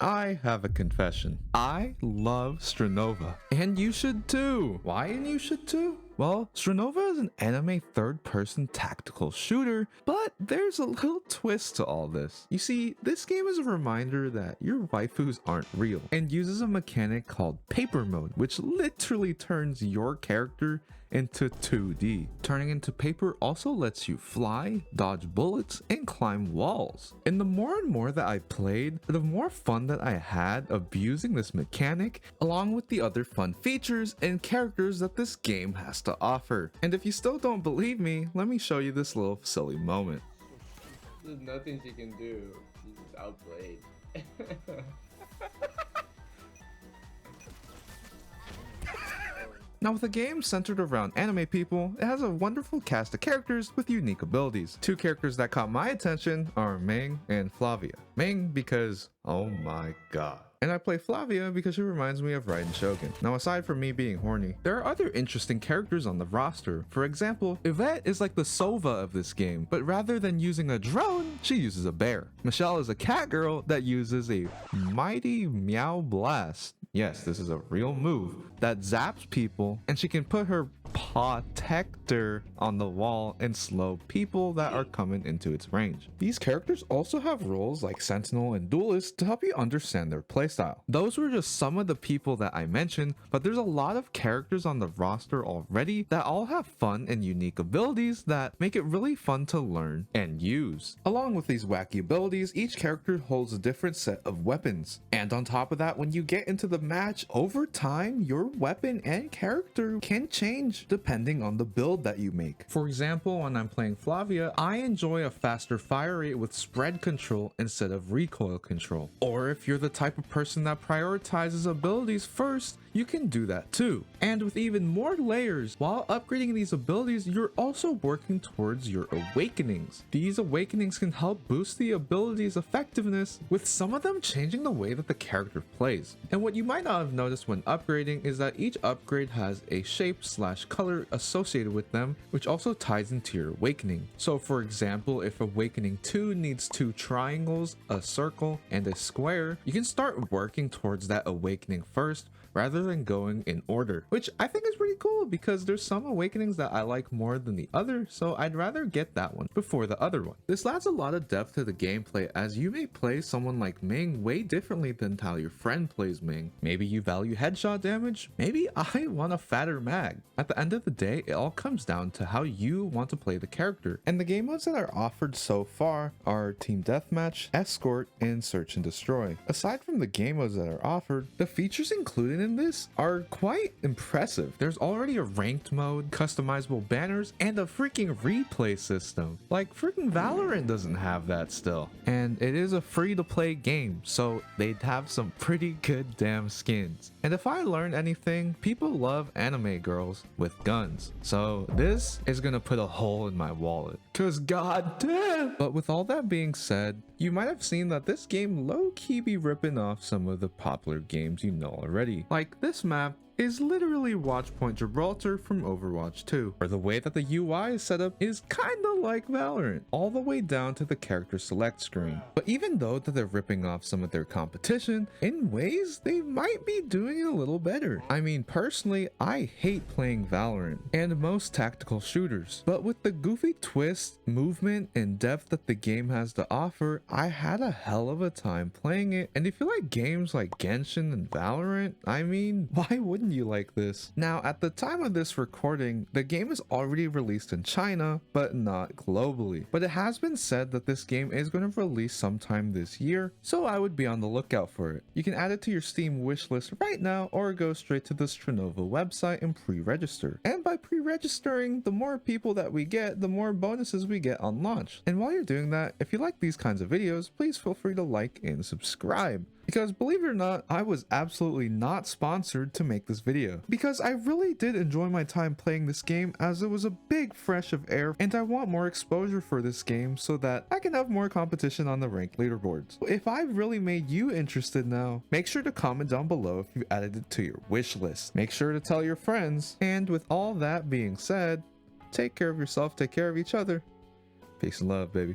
I have a confession. I love Strinova. And you should too. Why and you should too? Well, Strinova is an anime third-person tactical shooter, but there's a little twist to all this. You see, this game is a reminder that your waifus aren't real, and uses a mechanic called paper mode, which literally turns your character into 2D. Turning into paper also lets you fly, dodge bullets, and climb walls. And the more that I played, the more fun that I had abusing this mechanic, along with the other fun features and characters that this game has to offer. And if you still don't believe me, let me show you this little silly moment. There's nothing she can do. She's just outplayed. Now, with a game centered around anime people, it has a wonderful cast of characters with unique abilities. Two characters that caught my attention are Ming and Flavia. Ming because, oh my god. And I play Flavia because she reminds me of Raiden Shogun. Now, aside from me being horny, there are other interesting characters on the roster. For example, Yvette is like the Sova of this game, but rather than using a drone, she uses a bear. Michelle is a cat girl that uses a mighty meow blast. Yes, this is a real move that zaps people, and she can put her protector on the wall and slow people that are coming into its range. These characters also have roles like Sentinel and Duelist to help you understand their playstyle. Those were just some of the people that I mentioned, but there's a lot of characters on the roster already that all have fun and unique abilities that make it really fun to learn and use. Along with these wacky abilities, each character holds a different set of weapons. And on top of that, when you get into the match, over time, your weapon and character can change depending on the build that you make. For example, when I'm playing Flavia, I enjoy a faster fire rate with spread control instead of recoil control. Or if you're the type of person that prioritizes abilities first, you can do that too. And with even more layers, while upgrading these abilities, you're also working towards your awakenings. These awakenings can help boost the ability's effectiveness, with some of them changing the way that the character plays. And what you might not have noticed when upgrading is that each upgrade has a shape/color associated with them, which also ties into your awakening. So for example, if Awakening 2 needs 2 triangles, a circle, and a square, you can start working towards that awakening first, rather than going in order, which I think is pretty cool because there's some awakenings that I like more than the other, so I'd rather get that one before the other one. This adds a lot of depth to the gameplay, as you may play someone like Ming way differently than how your friend plays Ming. Maybe you value headshot damage, maybe I want a fatter mag. At the end of the day, it all comes down to how you want to play the character. And the game modes that are offered so far are Team Deathmatch, Escort, and Search and Destroy. Aside from the game modes that are offered, the features included in this are quite impressive. There's already a ranked mode, customizable banners, and a freaking replay system. Like freaking Valorant doesn't have that still. And it is a free to play game, so they'd have some pretty good damn skins. And if I learned anything, people love anime girls with guns. So this is gonna put a hole in my wallet. Cause goddamn! But with all that being said, you might have seen that this game low-key be ripping off some of the popular games you know already. Like this map is literally Watchpoint Gibraltar from Overwatch 2, where the way that the UI is set up is kinda like Valorant, all the way down to the character select screen. But even though that they're ripping off some of their competition, in ways they might be doing it a little better. I mean, personally, I hate playing Valorant and most tactical shooters, but with the goofy twist, movement, and depth that the game has to offer, I had a hell of a time playing it. And if you like games like Genshin and Valorant, I mean, why wouldn't you like this? Now, at the time of this recording, the game is already released in China, but not globally. But it has been said that this game is going to release sometime this year, so I would be on the lookout for it. You can add it to your Steam wishlist right now, or go straight to the Strinova website and pre-register. And by pre-registering, the more people that we get, the more bonuses we get on launch. And while you're doing that, if you like these kinds of videos, please feel free to like and subscribe. Because believe it or not, I was absolutely not sponsored to make this video, because I really did enjoy my time playing this game, as it was a big fresh of air, and I want more exposure for this game so that I can have more competition on the ranked leaderboards. If I really made you interested now, make sure to comment down below if you added it to your wish list. Make sure to tell your friends, and with all that being said, take care of yourself, take care of each other. Peace and love, baby.